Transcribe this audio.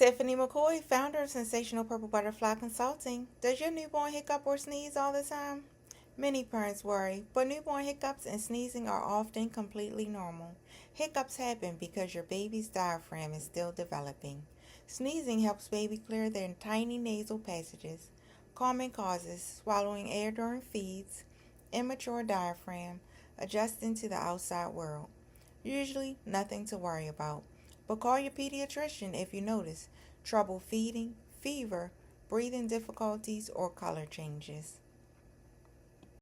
Tiffany McCoy, founder of Sensational Purple Butterfly Consulting. Does your newborn hiccup or sneeze all the time? Many parents worry, but newborn hiccups and sneezing are often completely normal. Hiccups happen because your baby's diaphragm is still developing. Sneezing helps baby clear their tiny nasal passages. Common causes: swallowing air during feeds, immature diaphragm, adjusting to the outside world. Usually nothing to worry about, but call your pediatrician if you notice trouble feeding, fever, breathing difficulties, or color changes.